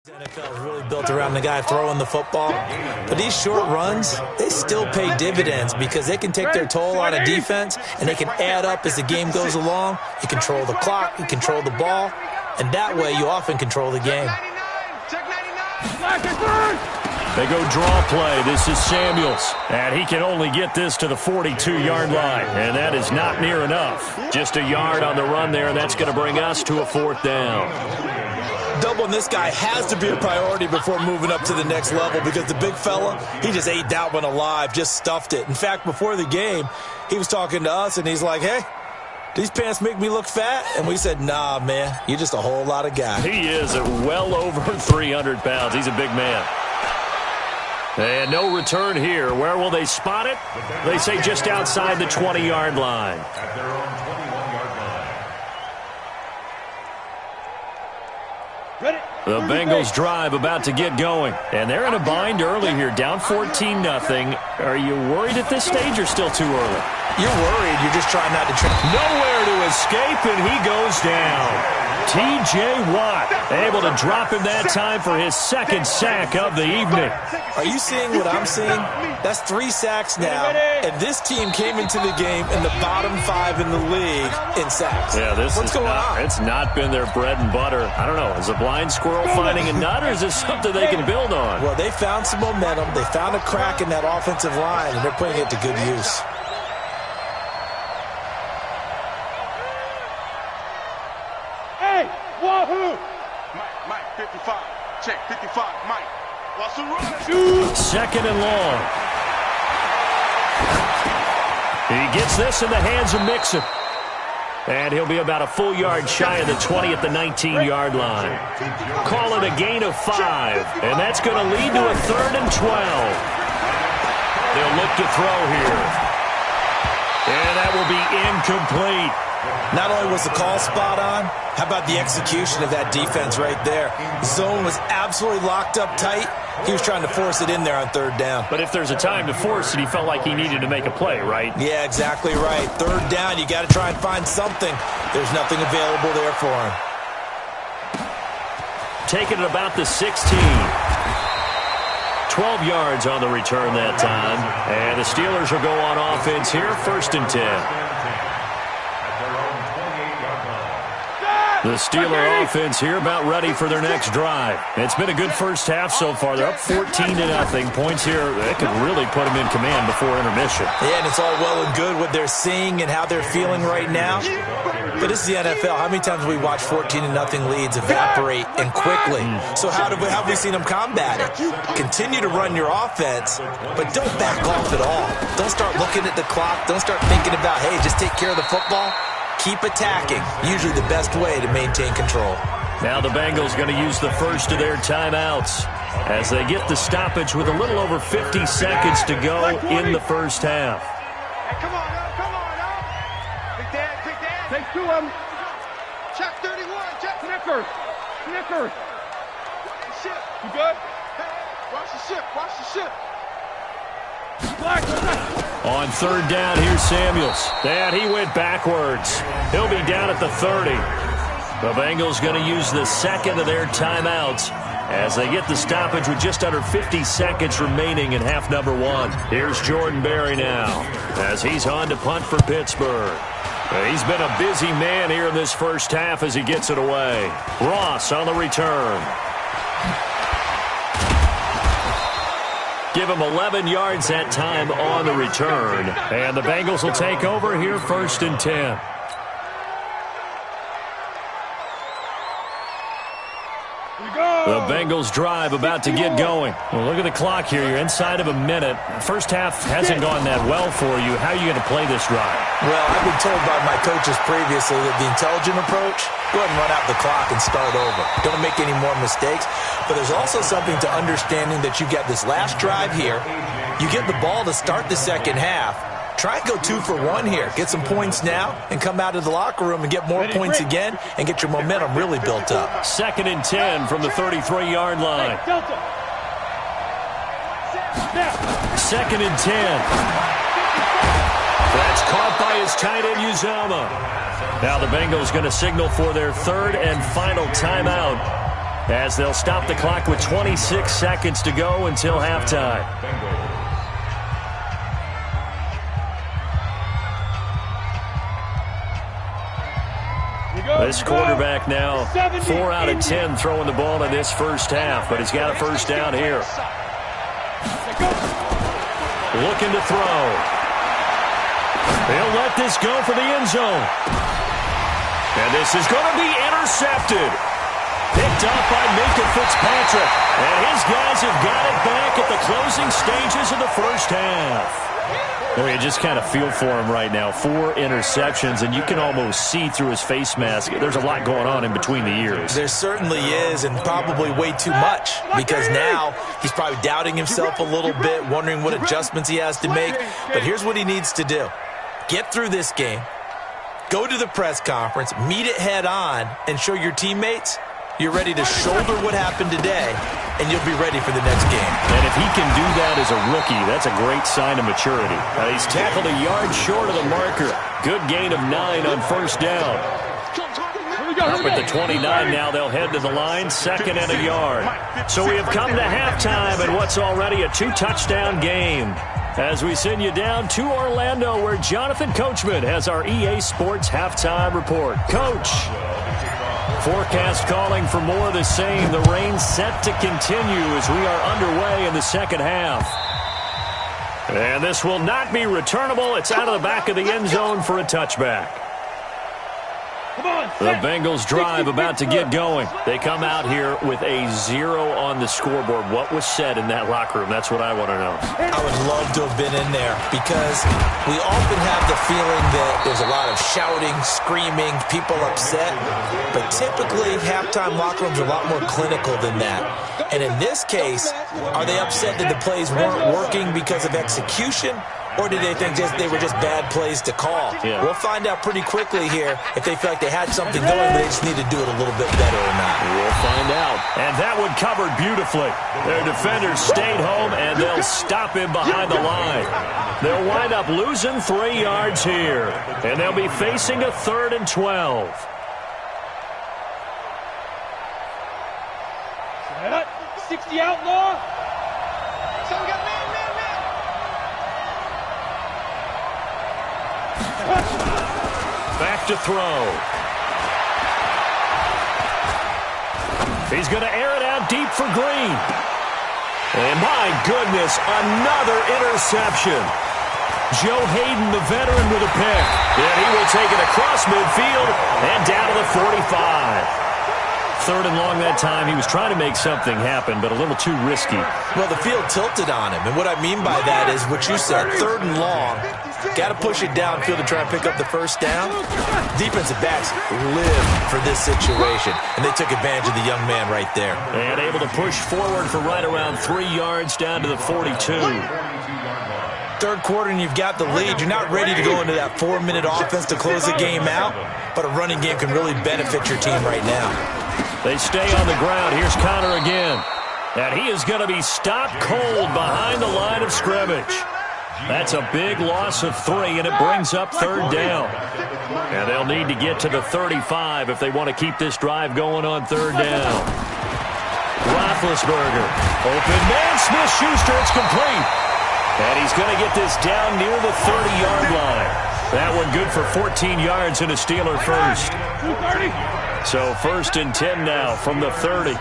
NFL is really built around the guy throwing the football. But these short runs, they still pay dividends because they can take their toll on a defense and they can add up as the game goes along. You control the clock, you control the ball, and that way you often control the game. They go draw play. This is Samuels. And he can only get this to the 42-yard line. And that is not near enough. Just a yard on the run there, and that's going to bring us to a fourth down. Doubling this guy has to be a priority before moving up to the next level because the big fella, he just ate that one alive, just stuffed it. In fact, before the game, he was talking to us, and he's like, hey, these pants make me look fat? And we said, nah, man, you're just a whole lot of guy. He is at well over 300 pounds. He's a big man. And no return here. Where will they spot it? They say just outside the 20-yard line. At their own 21-yard line. Ready? The Bengals drive about to get going. And they're in a bind early here, down 14-0. Are you worried at this stage or still too early? You're worried. You're just trying not to trip. Nowhere to escape, and he goes down. T.J. Watt able to drop him that time for his second sack of the evening. Are you seeing what I'm seeing? That's 3 sacks now, and this team came into the game in the bottom 5 in the league in sacks. Yeah, What's going on? It's not been their bread and butter. I don't know. Is a blind squirrel finding a nut, or is this something they can build on? Well, they found some momentum. They found a crack in that offensive line, and they're putting it to good use. Hey, wahoo! Mike, 55. Check, 55. Mike. Russell run. Second and long. He gets this in the hands of Mixon. And he'll be about a full yard shy of the 20 at the 19-yard line. Call it a gain of 5. And that's going to lead to a 3rd and 12. They'll look to throw here. And that will be incomplete. Not only was the call spot on, how about the execution of that defense right there? Zone was absolutely locked up tight. He was trying to force it in there on 3rd down. But if there's a time to force it, he felt like he needed to make a play, right? Yeah, exactly right. 3rd down, you got to try and find something. There's nothing available there for him. Taking it about the 16. 12 yards on the return that time. And the Steelers will go on offense here, 1st and 10. The Steeler offense here about ready for their next drive. It's been a good first half so far. They're up 14-0. Points here, that could really put them in command before intermission. Yeah, and it's all well and good what they're seeing and how they're feeling right now. But this is the NFL. How many times have we watched 14-0 leads evaporate and quickly? So how have we seen them combat it? Continue to run your offense, but don't back off at all. Don't start looking at the clock. Don't start thinking about, hey, just take care of the football. Keep attacking. Usually the best way to maintain control. Now the Bengals going to use the first of their timeouts as they get the stoppage with a little over 50 seconds to go in the first half. Hey, come on, now. Big Dad. Take 2 of them. Check 31. Check. Snickers. Watch the ship. You good? Hey, watch the ship. Black. On 3rd down, here's Samuels. And he went backwards. He'll be down at the 30. The Bengals going to use the second of their timeouts as they get the stoppage with just under 50 seconds remaining in half number 1. Here's Jordan Berry now as he's on to punt for Pittsburgh. He's been a busy man here in this first half as he gets it away. Ross on the return. Give him 11 yards that time on the return. And the Bengals will take over here 1st and 10. The Bengals drive about to get going. Well, look at the clock here. You're inside of a minute. First half hasn't gone that well for you. How are you going to play this drive? Well, I've been told by my coaches previously that the intelligent approach, go ahead and run out the clock and start over. Don't make any more mistakes. But there's also something to understanding that you get this last drive here. You get the ball to start the second half. Try and go 2 for 1 here. Get some points now and come out of the locker room and get more points again and get your momentum really built up. 2nd and 10 from the 33-yard line. 2nd and 10. That's caught by his tight end, Uzama. Now the Bengals going to signal for their 3rd and final timeout. as they'll stop the clock with 26 seconds to go until halftime. This quarterback now 4 out of 10 throwing the ball in this first half, but he's got a first down here. Looking to throw. They'll let this go for the end zone. And this is going to be intercepted. Picked up by Minka Fitzpatrick. And his guys have got it back at the closing stages of the first half. Well, you just kind of feel for him right now. 4 interceptions, and you can almost see through his face mask. There's a lot going on in between the ears. There certainly is, and probably way too much, because now he's probably doubting himself a little bit, wondering what adjustments he has to make. But here's what he needs to do. Get through this game, go to the press conference, meet it head on, and show your teammates you're ready to shoulder what happened today, and you'll be ready for the next game. And if he can do that as a rookie, that's a great sign of maturity. He's tackled a yard short of the marker. Good gain of 9 on first down. Up at the 29 now, they'll head to the line, 2nd and a yard. So we have come to halftime in what's already a 2-touchdown game. As we send you down to Orlando, where Jonathan Coachman has our EA Sports halftime report. Coach. Forecast calling for more of the same. The rain set to continue as we are underway in the second half. And this will not be returnable. It's out of the back of the end zone for a touchback. The Bengals drive about to get going. They come out here with a 0 on the scoreboard. What was said in that locker room? That's what I want to know. I would love to have been in there, because we often have the feeling that there's a lot of shouting, screaming, people upset. But typically, halftime locker rooms are a lot more clinical than that. And in this case, are they upset that the plays weren't working because of execution? Or did they think they were just bad plays to call? Yeah. We'll find out pretty quickly here if they feel like they had something going, but they just need to do it a little bit better or not. We'll find out. And that one covered beautifully. Their defenders stayed home, and they'll stop him behind the line. They'll wind up losing 3 yards here. And they'll be facing a 3rd and 12. Set up. 60 outlaw. Back to throw. He's going to air it out deep for Green. And my goodness, another interception. Joe Hayden, the veteran, with a pick. And he will take it across midfield and down to the 45. 3rd and long that time. He was trying to make something happen, but a little too risky. Well, the field tilted on him, and what I mean by that is what you said, 3rd and long. Got to push it downfield to try and pick up the first down. Defensive backs live for this situation, and they took advantage of the young man right there. And able to push forward for right around 3 yards down to the 42. 3rd quarter, and you've got the lead. You're not ready to go into that 4-minute offense to close the game out, but a running game can really benefit your team right now. They stay on the ground. Here's Connor again. And he is going to be stopped cold behind the line of scrimmage. That's a big loss of 3, and it brings up 3rd down. And they'll need to get to the 35 if they want to keep this drive going on 3rd down. Roethlisberger. Open man. Smith-Schuster. It's complete. And he's going to get this down near the 30-yard line. That one good for 14 yards and a Steeler first. So 1st and 10 now from the 30.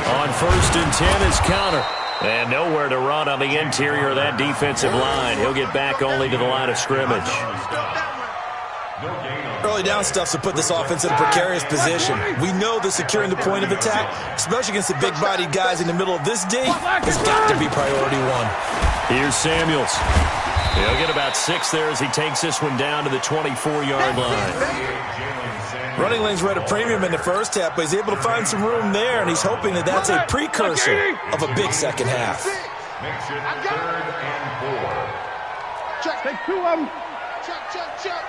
On 1st and 10 is Connor. And nowhere to run on the interior of that defensive line. He'll get back only to the line of scrimmage. Early down stuff to put this offense in a precarious position. We know that securing the point of attack, especially against the big-bodied guys in the middle of this D, has got to be priority 1. Here's Samuels. He'll get about 6 there as he takes this one down to the 24-yard line. Running lanes were at a premium in the first half, but he's able to find some room there, and he's hoping that that's a precursor of a big second half. Makes it 3rd and 4. Check. Take 2 of them. Check.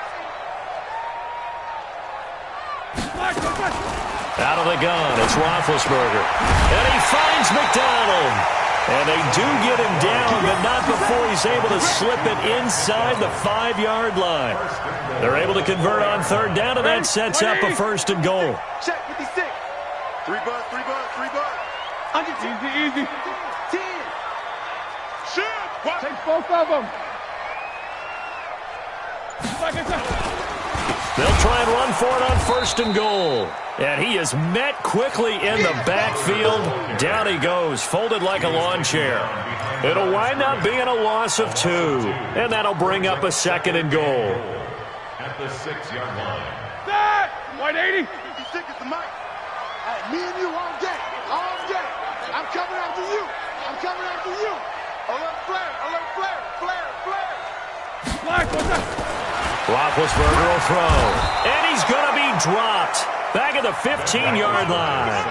Out of the gun, it's Roethlisberger. And he finds McDonald. And they do get him down, but not before he's able to slip it inside the 5-yard line. They're able to convert on third down, and that sets up a first and goal. Check 56. 3 bucks, 3 bucks, 3 bucks. Easy. 10. Shoot. What? Take both of them. They'll try and run for it on first and goal. And he is met quickly in the backfield. Down he goes, folded like a lawn chair. It'll wind up being a loss of 2. And that'll bring up a second and goal. At the 6-yard line. That! 180. 56 is the mic. Hey, me and you all day. All day. I'm coming after you. Alert flare. Black, what's that? Roethlisberger will throw. And he's going to be dropped. Back at the 15-yard line.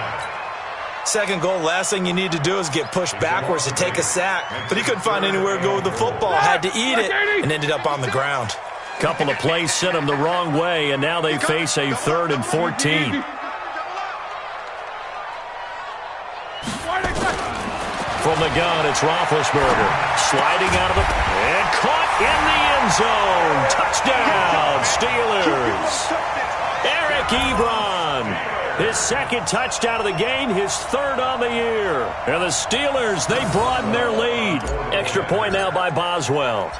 Second goal, last thing you need to do is get pushed backwards to take a sack. But he couldn't find anywhere to go with the football. Had to eat it and ended up on the ground. Couple of plays sent him the wrong way, and now they face a 3rd and 14. From the gun, it's Roethlisberger. Sliding out of the... And caught in the end zone. Touchdown, Steelers. Eric Ebron. His second touchdown of the game, his 3rd on the year. And the Steelers, they broaden their lead. Extra point now by Boswell.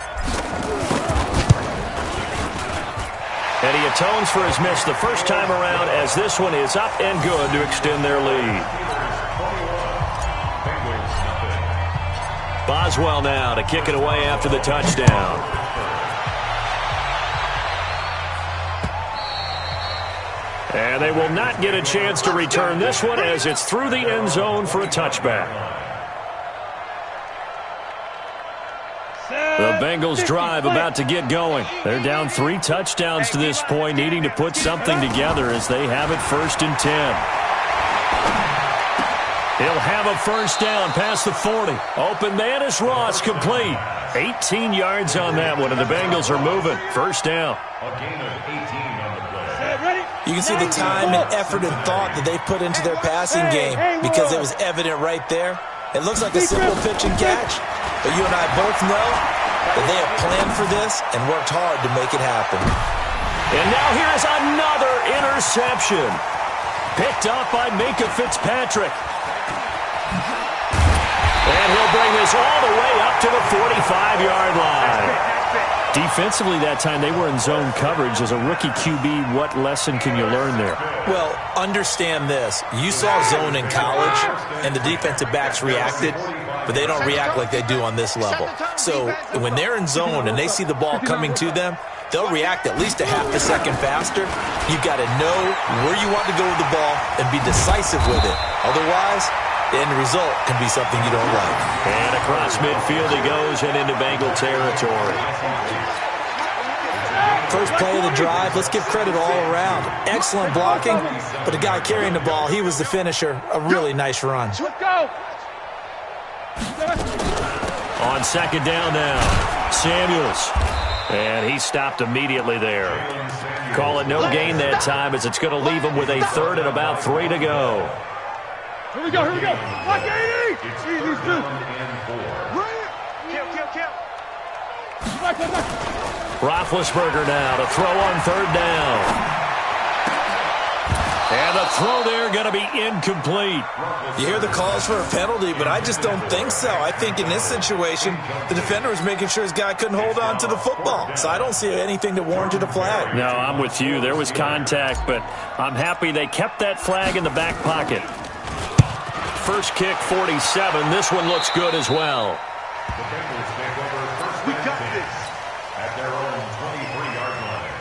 And he atones for his miss the first time around as this one is up and good to extend their lead. Boswell now to kick it away after the touchdown. And they will not get a chance to return this one as it's through the end zone for a touchback. The Bengals drive about to get going. They're down 3 touchdowns to this point, needing to put something together as they have it 1st and 10. He'll have a first down past the 40. Open man is Ross, complete. 18 yards on that one, and the Bengals are moving. First down. A gain of 18 on the play. You can see the time and effort and thought that they put into their passing game because it was evident right there. It looks like a simple pitch and catch, but you and I both know that they have planned for this and worked hard to make it happen. And now here's another interception. Picked up by Minka Fitzpatrick. And he'll bring this all the way up to the 45-yard line. Defensively that time, they were in zone coverage. As a rookie QB, what lesson can you learn there? Well, understand this. You saw zone in college, and the defensive backs reacted, but they don't react like they do on this level. So when they're in zone and they see the ball coming to them, they'll react at least a half a second faster. You've got to know where you want to go with the ball and be decisive with it. Otherwise, the end result can be something you don't like. And across midfield he goes and into Bengal territory. First play of the drive, let's give credit all around. Excellent blocking, but the guy carrying the ball, he was the finisher. A really nice run. Let's go. On second down now, Samuels. And he stopped immediately there. Call it no gain that time as it's going to leave him with a 3rd and about 3 to go. Here we go. Block 80. Easy, Kill. Roethlisberger now to throw on third down. And the throw there going to be incomplete. You hear the calls for a penalty, but I just don't think so. I think in this situation, the defender was making sure his guy couldn't hold on to the football. So I don't see anything that warranted a flag. No, I'm with you. There was contact, but I'm happy they kept that flag in the back pocket. First kick, 47. This one looks good as well. The Bengals take over first We and got 10 this. at their own 23-yard line.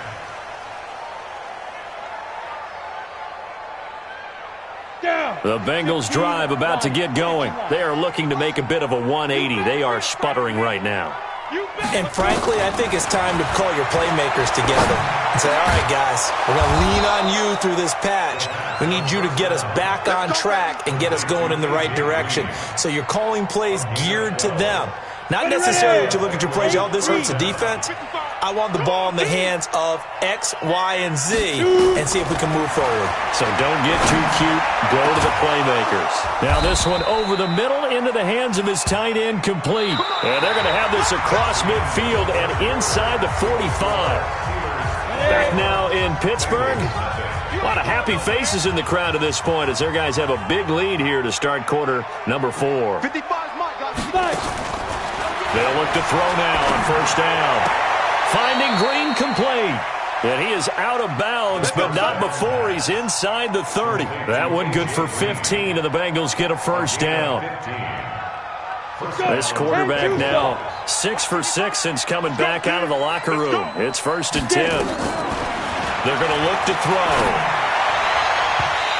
Down. The Bengals drive about to get going. They are looking to make a bit of a 180. They are sputtering right now. And frankly, I think it's time to call your playmakers together and say, all right, guys, we're going to lean on you through this patch. We need you to get us back on track and get us going in the right direction. So you're calling plays geared to them. Not necessarily that you look at your plays, oh, this hurts the defense. I want the ball in the hands of X, Y, and Z and see if we can move forward. So don't get too cute. Go to the playmakers. Now this one over the middle into the hands of his tight end, complete. And they're going to have this across midfield and inside the 45. Back now in Pittsburgh. A lot of happy faces in the crowd at this point as their guys have a big lead here to start quarter number 4. 55 Mike, guys. They'll look to throw now on first down. Finding Green complete. And he is out of bounds, but not before he's inside the 30. That one good for 15, and the Bengals get a first down. This quarterback now 6 for 6 since coming back out of the locker room. It's 1st and 10. They're going to look to throw.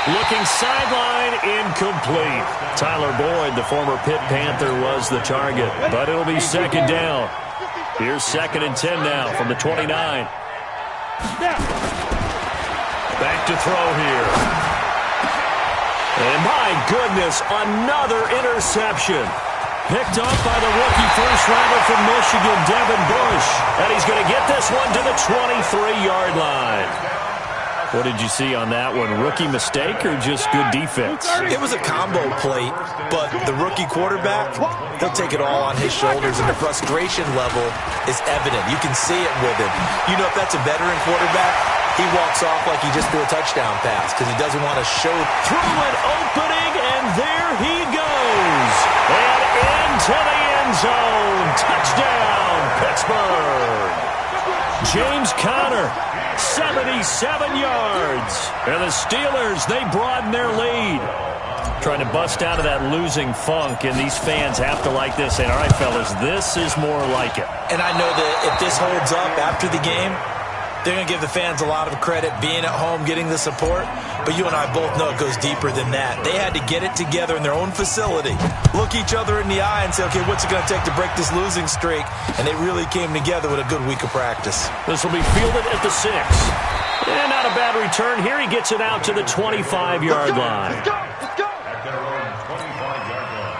Looking sideline, incomplete. Tyler Boyd, the former Pitt Panther, was the target, but it'll be 2nd down. Here's 2nd and 10 now from the 29. Back to throw here. And my goodness, another interception. Picked up by the rookie first-rounder from Michigan, Devin Bush. And he's going to get this one to the 23-yard line. What did you see on that one? Rookie mistake or just good defense? It was a combo plate, but the rookie quarterback, he'll take it all on his shoulders, and the frustration level is evident. You can see it with him. You know, if that's a veteran quarterback, he walks off like he just threw a touchdown pass because he doesn't want to show. Through an opening, and there he goes. And into the end zone. Touchdown, Pittsburgh. James Conner, 77 yards. And the Steelers, they broaden their lead. Trying to bust out of that losing funk, and these fans have to like this. And all right, fellas, this is more like it. And I know that if this holds up after the game, they're going to give the fans a lot of credit being at home, getting the support. But you and I both know it goes deeper than that. They had to get it together in their own facility, look each other in the eye and say, okay, what's it going to take to break this losing streak? And they really came together with a good week of practice. This will be fielded at the 6. And not a bad return. Here he gets it out to the 25-yard line. Let's go. Let's go. At their own 25-yard line.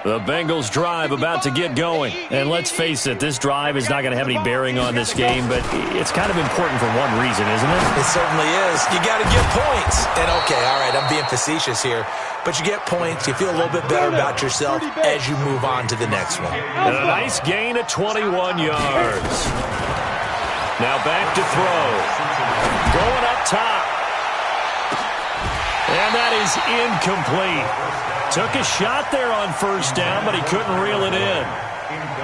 The Bengals drive about to get going. And let's face it, this drive is not going to have any bearing on this game, but it's kind of important for one reason, isn't it? It certainly is. You got to get points. And okay, all right, I'm being facetious here, but you get points. You feel a little bit better about yourself as you move on to the next one. And a nice gain of 21 yards. Now back to throw. Going up top. And that is incomplete. Took a shot there on first down, but he couldn't reel it in.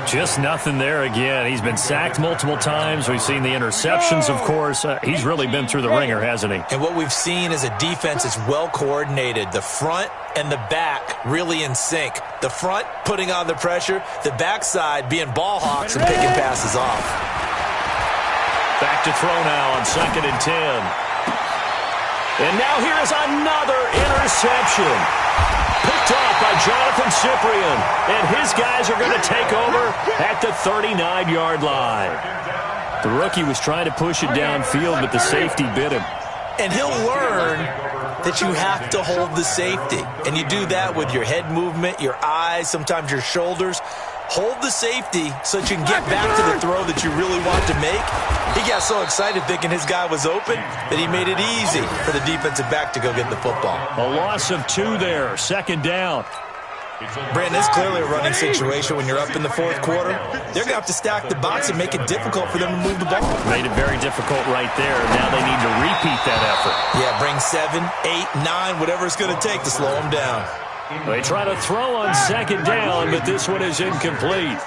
Just nothing there again. He's been sacked multiple times. We've seen the interceptions, of course. He's really been through the ringer, hasn't he? And what we've seen is a defense that's well coordinated. The front and the back really in sync. The front putting on the pressure, the backside being ball hawks and picking passes off. Back to throw now on 2nd and 10. And now here is another interception. Picked off by Jonathan Cyprien. And his guys are going to take over at the 39-yard line. The rookie was trying to push it downfield, but the safety bit him. And he'll learn that you have to hold the safety. And you do that with your head movement, your eyes, sometimes your shoulders. Hold the safety so that you can get back to the throw that you really want to make. He got so excited thinking his guy was open that he made it easy for the defensive back to go get the football. A loss of 2 there, 2nd down. Brandon, it's clearly a running situation when you're up in the 4th quarter. They're going to have to stack the box and make it difficult for them to move the ball. Made it very difficult right there. Now they need to repeat that effort. Yeah, bring 7, 8, 9, whatever it's going to take to slow them down. They try to throw on 2nd down, but this one is incomplete.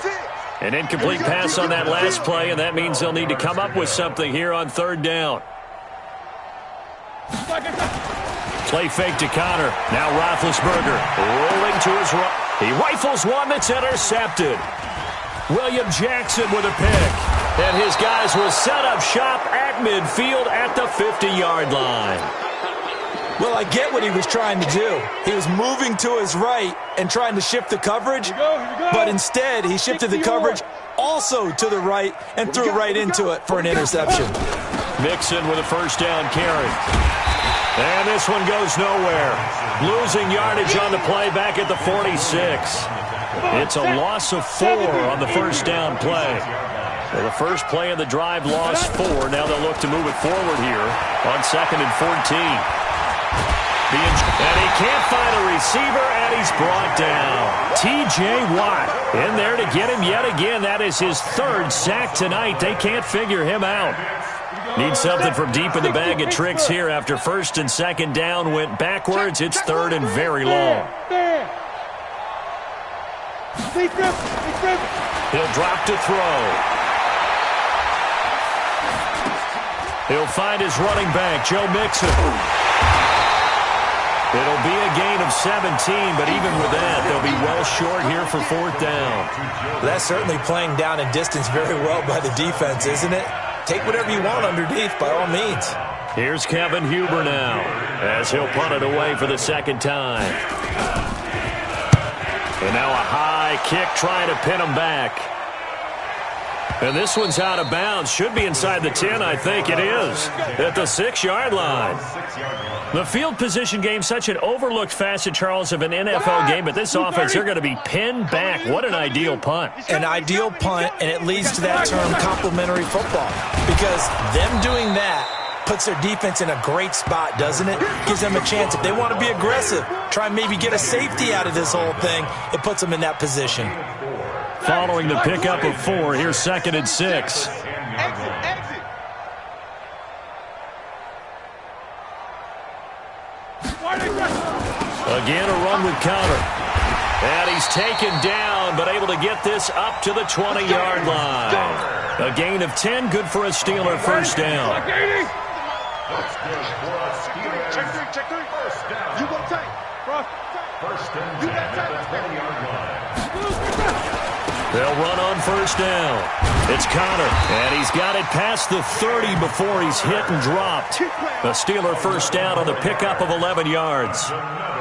An incomplete pass on that last play, and that means they'll need to come up with something here on 3rd down. Play fake to Conner. Now Roethlisberger rolling to his right. He rifles one that's intercepted. William Jackson with a pick. And his guys will set up shop at midfield at the 50-yard line. Well, I get what he was trying to do. He was moving to his right and trying to shift the coverage, but instead he shifted the coverage also to the right and threw right into it for an interception. Mixon with a first down carry. And this one goes nowhere. Losing yardage on the play back at the 46. It's a loss of 4 on the first down play. So the first play of the drive lost 4. Now they'll look to move it forward here on 2nd and 14. And he can't find a receiver, and he's brought down. T.J. Watt in there to get him yet again. That is his 3rd sack tonight. They can't figure him out. Need something from deep in the bag of tricks here after 1st and 2nd down went backwards. It's 3rd and very long. He'll drop to throw. He'll find his running back, Joe Mixon. It'll be a gain of 17, but even with that, they'll be well short here for 4th down. That's certainly playing down in distance very well by the defense, isn't it? Take whatever you want underneath, by all means. Here's Kevin Huber now, as he'll punt it away for the 2nd time. And now a high kick trying to pin him back. And this one's out of bounds. Should be inside the 10, I think it is, at the 6-yard line. The field position game, such an overlooked facet, Charles, of an NFL game, but this offense, they're going to be pinned back. What an ideal punt. An ideal punt, and it leads to that term complementary football, because them doing that puts their defense in a great spot, doesn't it? Gives them a chance. If they want to be aggressive, try and maybe get a safety out of this whole thing, it puts them in that position. Following the pickup of 4, here's 2nd and 6. Again, a run with counter. And he's taken down, but able to get this up to the 20-yard line. A gain of 10, good for a Steeler 1st down. Check 3. You go take. First and 10 at the 20-yard line. They'll run on 1st down. It's Connor, and he's got it past the 30 before he's hit and dropped. The Steeler 1st down on the pickup of 11 yards.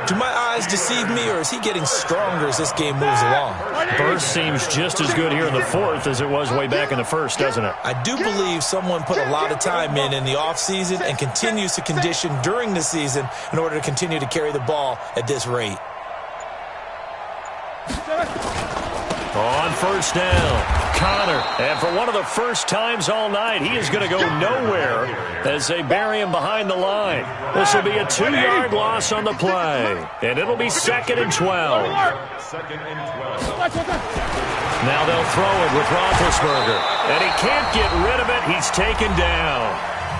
Do my eyes deceive me, or is he getting stronger as this game moves along? Burst seems just as good here in the 4th as it was way back in the 1st, doesn't it? I do believe someone put a lot of time in the offseason and continues to condition during the season in order to continue to carry the ball at this rate. On 1st down, Connor. And for one of the first times all night, he is going to go nowhere as they bury him behind the line. This will be a 2-yard loss on the play. And it'll be 2nd and 12. Now they'll throw it with Roethlisberger. And he can't get rid of it. He's taken down.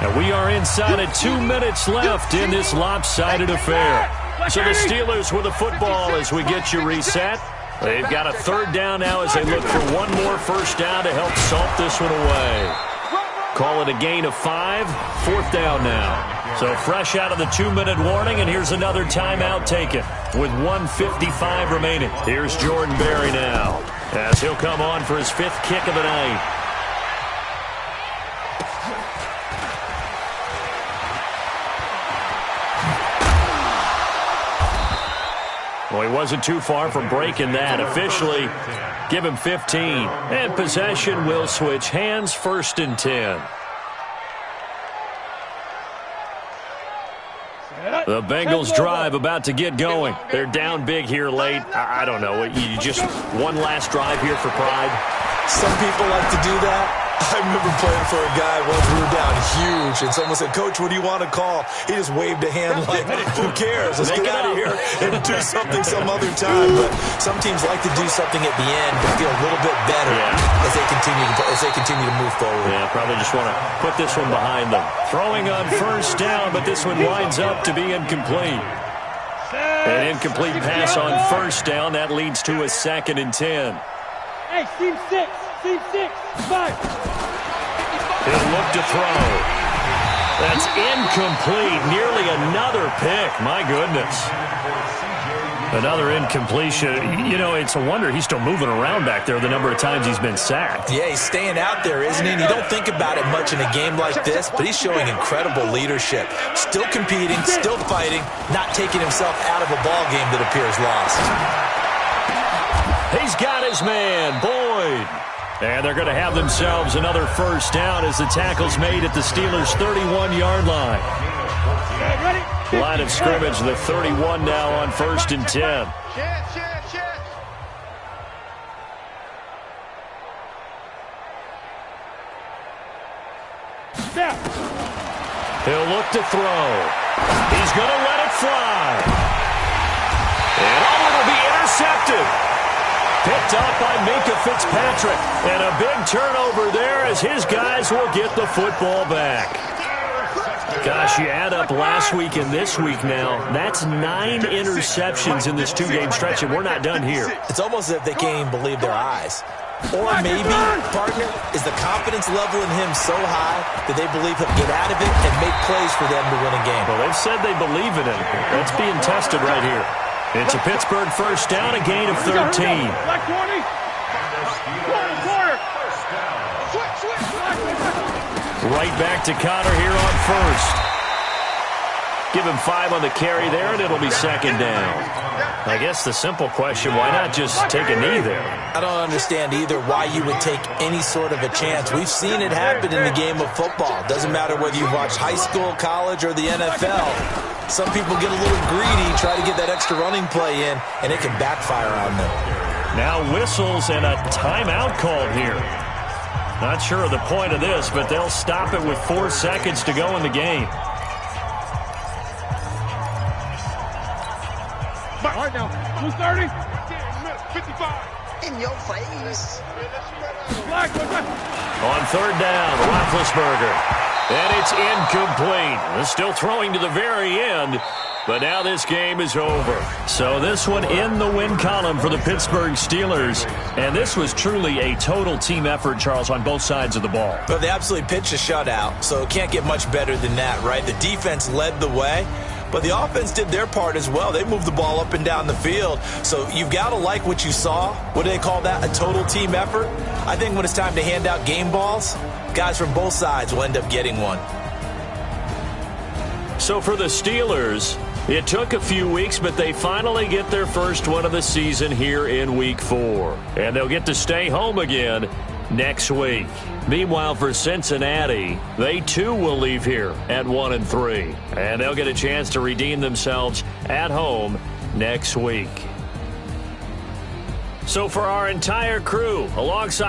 And we are inside of 2 minutes left in this lopsided affair. So the Steelers with the football as we get you reset. They've got a 3rd down now as they look for one more 1st down to help salt this one away. Call it a gain of 5, 4th down now. So fresh out of the 2-minute warning, and here's another timeout taken with 1:55 remaining. Here's Jordan Berry now as he'll come on for his 5th kick of the night. Well, he wasn't too far from breaking that. Officially, give him 15. And possession will switch hands, 1st and 10. The Bengals drive about to get going. They're down big here late. I don't know. You just one last drive here for pride. Some people like to do that. I remember playing for a guy once we were down huge, and someone said, "Coach, what do you want to call?" He just waved a hand like, "Who cares? Let's get out of here and do something some other time." But some teams like to do something at the end to feel a little bit better as they continue to move forward. Yeah, probably just want to put this one behind them. Throwing on 1st down, but this one winds up to be incomplete. An incomplete pass on 1st down. That leads to a 2nd and 10. Hey, team 6, 5. He'll look to throw. That's incomplete. Nearly another pick. My goodness. Another incompletion. You know, it's a wonder he's still moving around back there the number of times he's been sacked. Yeah, he's staying out there, isn't he? And you don't think about it much in a game like this, but he's showing incredible leadership. Still competing, still fighting, not taking himself out of a ball game that appears lost. He's got his man, Boyd. And they're going to have themselves another 1st down as the tackle's made at the Steelers' 31-yard line. Ready? Line of scrimmage, the 31 now on 1st and 10. He'll look to throw. He's going to let it fly. And it'll be intercepted. Picked up by Minkah Fitzpatrick. And a big turnover there as his guys will get the football back. Gosh, you add up last week and this week now, that's 9 interceptions in this 2-game stretch, and we're not done here. It's almost as if they can't even believe their eyes. Or maybe, partner, is the confidence level in him so high that they believe he'll get out of it and make plays for them to win a game. Well, they've said they believe in him. That's being tested right here. It's a Pittsburgh first down, a gain of 13. Black 20. Corner. Right back to Connor here on first. Give him 5 on the carry there, and it'll be 2nd down. I guess the simple question, why not just take a knee there? I don't understand either why you would take any sort of a chance. We've seen it happen in the game of football. Doesn't matter whether you've watched high school, college, or the NFL. Some people get a little greedy, try to get that extra running play in, and it can backfire on them. Now whistles and a timeout called here. Not sure of the point of this, but they'll stop it with 4 seconds to go in the game. All right, now. 230. 55. In your face. Black. On 3rd down, Roethlisberger. And it's incomplete. Still throwing to the very end. But now this game is over. So this one in the win column for the Pittsburgh Steelers. And this was truly a total team effort, Charles, on both sides of the ball. But they absolutely pitched a shutout, so it can't get much better than that, right? The defense led the way, but the offense did their part as well. They moved the ball up and down the field. So you've got to like what you saw. What do they call that? A total team effort? I think when it's time to hand out game balls, guys from both sides will end up getting one. So for the Steelers, it took a few weeks, but they finally get their first one of the season here in Week 4. And they'll get to stay home again next week. Meanwhile, for Cincinnati, they too will leave here at 1-3. And they'll get a chance to redeem themselves at home next week. So for our entire crew, alongside